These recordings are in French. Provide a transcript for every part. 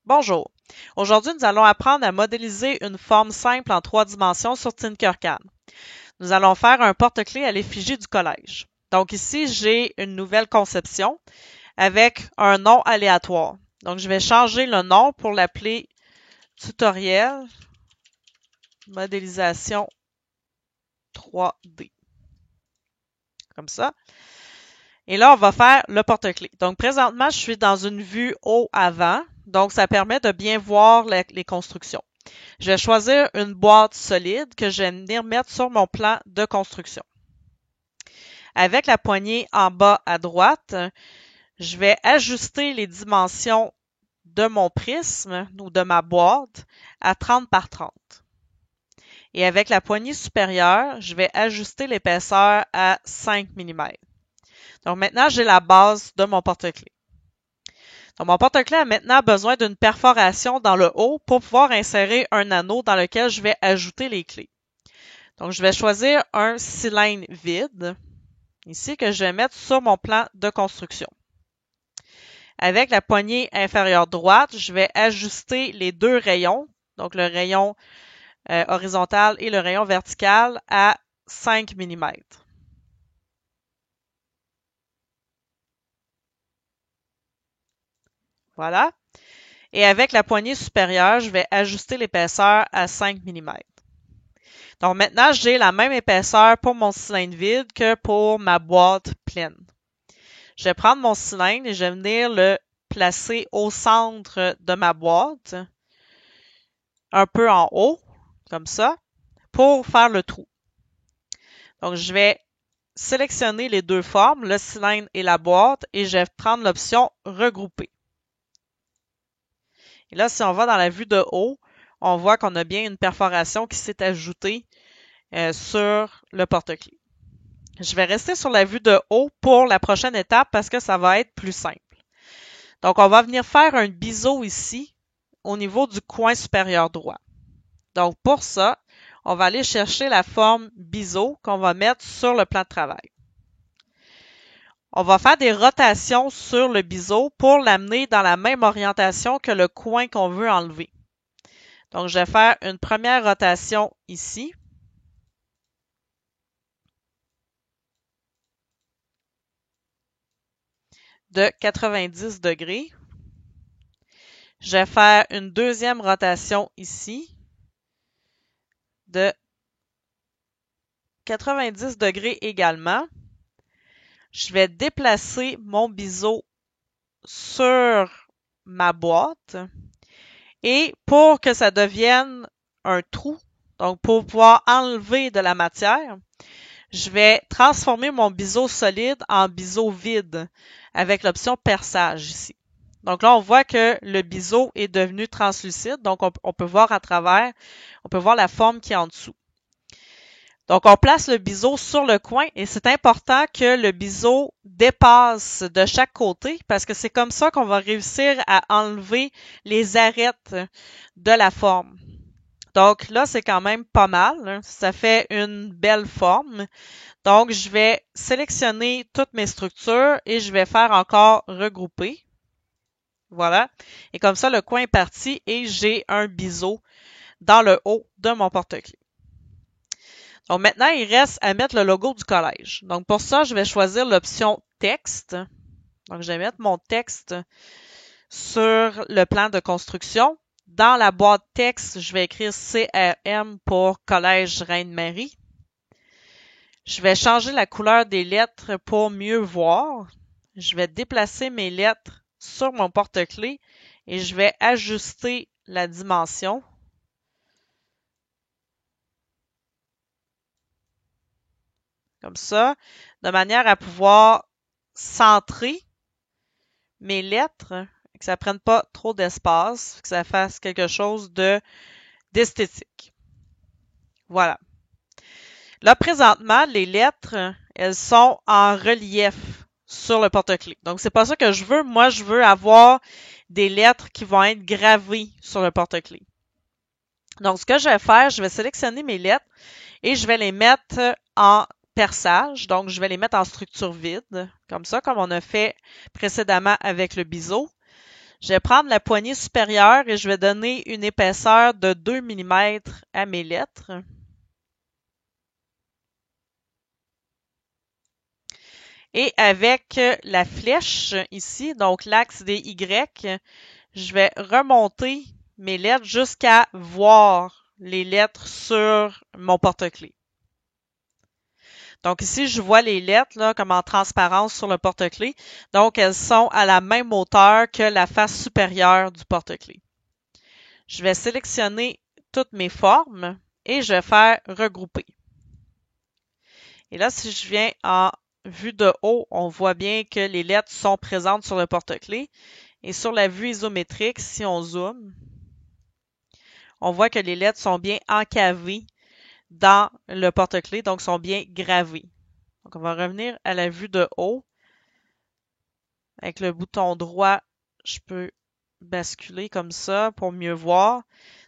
Bonjour. Aujourd'hui, nous allons apprendre à modéliser une forme simple en 3 dimensions sur Tinkercad. Nous allons faire un porte-clés à l'effigie du collège. Donc ici, j'ai une nouvelle conception avec un nom aléatoire. Donc je vais changer le nom pour l'appeler tutoriel modélisation 3D. Comme ça. Et là, on va faire le porte-clés. Donc présentement, je suis dans une vue haut avant. Donc ça permet de bien voir les constructions. Je vais choisir une boîte solide que je vais venir mettre sur mon plan de construction. Avec la poignée en bas à droite, je vais ajuster les dimensions de mon prisme ou de ma boîte à 30 par 30. Et avec la poignée supérieure, je vais ajuster l'épaisseur à 5 mm. Donc maintenant, j'ai la base de mon porte-clés. Donc, mon porte-clés a maintenant besoin d'une perforation dans le haut pour pouvoir insérer un anneau dans lequel je vais ajouter les clés. Donc, je vais choisir un cylindre vide, ici, que je vais mettre sur mon plan de construction. Avec la poignée inférieure droite, je vais ajuster les deux rayons, donc le rayon horizontal et le rayon vertical, à 5 mm. Voilà. Et avec la poignée supérieure, je vais ajuster l'épaisseur à 5 mm. Donc maintenant, j'ai la même épaisseur pour mon cylindre vide que pour ma boîte pleine. Je vais prendre mon cylindre et je vais venir le placer au centre de ma boîte, un peu en haut, comme ça, pour faire le trou. Donc, je vais sélectionner les deux formes, le cylindre et la boîte, et je vais prendre l'option regrouper. Et là, si on va dans la vue de haut, on voit qu'on a bien une perforation qui s'est ajoutée sur le porte-clés. Je vais rester sur la vue de haut pour la prochaine étape parce que ça va être plus simple. Donc, on va venir faire un biseau ici au niveau du coin supérieur droit. Donc, pour ça, on va aller chercher la forme biseau qu'on va mettre sur le plan de travail. On va faire des rotations sur le biseau pour l'amener dans la même orientation que le coin qu'on veut enlever. Donc, je vais faire une première rotation ici. De 90 degrés. Je vais faire une deuxième rotation ici de 90 degrés également. Je vais déplacer mon biseau sur ma boîte et pour que ça devienne un trou, donc pour pouvoir enlever de la matière, je vais transformer mon biseau solide en biseau vide avec l'option perçage ici. Donc là, on voit que le biseau est devenu translucide, donc on peut voir à travers, on peut voir la forme qui est en dessous. Donc, on place le biseau sur le coin et c'est important que le biseau dépasse de chaque côté parce que c'est comme ça qu'on va réussir à enlever les arêtes de la forme. Donc là, c'est quand même pas mal. Ça fait une belle forme. Donc, je vais sélectionner toutes mes structures et je vais faire encore regrouper. Voilà. Et comme ça, le coin est parti et j'ai un biseau dans le haut de mon porte-clés. Donc maintenant, il reste à mettre le logo du collège. Donc pour ça, je vais choisir l'option texte. Donc je vais mettre mon texte sur le plan de construction. Dans la boîte texte, je vais écrire CRM pour Collège Reine-Marie. Je vais changer la couleur des lettres pour mieux voir. Je vais déplacer mes lettres sur mon porte-clés et je vais ajuster la dimension. Comme ça, de manière à pouvoir centrer mes lettres, que ça prenne pas trop d'espace, que ça fasse quelque chose d'esthétique. Voilà. Là, présentement, les lettres, elles sont en relief sur le porte-clés. Donc, c'est pas ça que je veux. Moi, je veux avoir des lettres qui vont être gravées sur le porte-clés. Donc, ce que je vais faire, je vais sélectionner mes lettres et je vais les mettre en perçage. Donc, je vais les mettre en structure vide, comme ça, comme on a fait précédemment avec le biseau. Je vais prendre la poignée supérieure et je vais donner une épaisseur de 2 mm à mes lettres. Et avec la flèche ici, donc l'axe des Y, je vais remonter mes lettres jusqu'à voir les lettres sur mon porte-clés. Donc ici, je vois les lettres là, comme en transparence sur le porte-clés. Donc, elles sont à la même hauteur que la face supérieure du porte-clés. Je vais sélectionner toutes mes formes et je vais faire regrouper. Et là, si je viens en vue de haut, on voit bien que les lettres sont présentes sur le porte-clés. Et sur la vue isométrique, si on zoome, on voit que les lettres sont bien encavées dans le porte-clés, donc sont bien gravées. Donc, on va revenir à la vue de haut. Avec le bouton droit, je peux basculer comme ça pour mieux voir.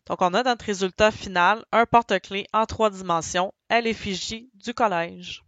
Donc, on a notre résultat final, un porte-clés en 3 dimensions à l'effigie du collège.